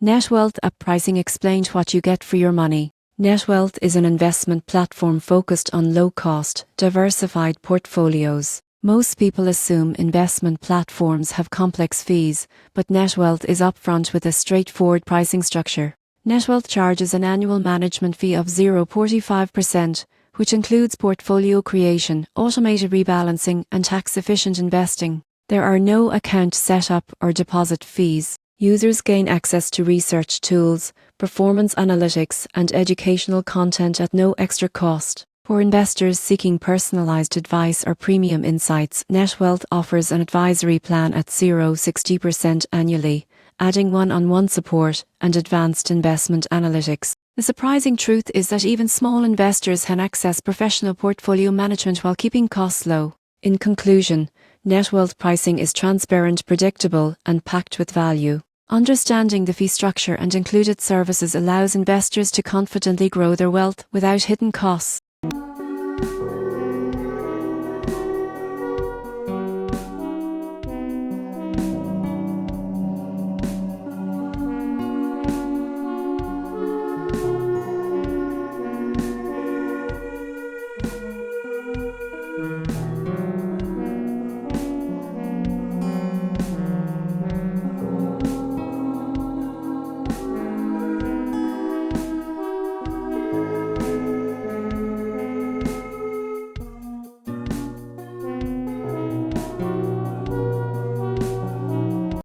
Netwealth app pricing explained what you get for your money. Netwealth is an investment platform focused on low-cost, diversified portfolios. Most people assume investment platforms have complex fees, but Netwealth is upfront with a straightforward pricing structure. Netwealth charges an annual management fee of 0.45%, which includes portfolio creation, automated rebalancing, and tax-efficient investing. There are no account setup or deposit fees. Users gain access to research tools, performance analytics, and educational content at no extra cost. For investors seeking personalized advice or premium insights, Netwealth offers an advisory plan at 0.60% annually, adding one-on-one support and advanced investment analytics. The surprising truth is that even small investors can access professional portfolio management while keeping costs low. In conclusion, Netwealth pricing is transparent, predictable, and packed with value. Understanding the fee structure and included services allows investors to confidently grow their wealth without hidden costs.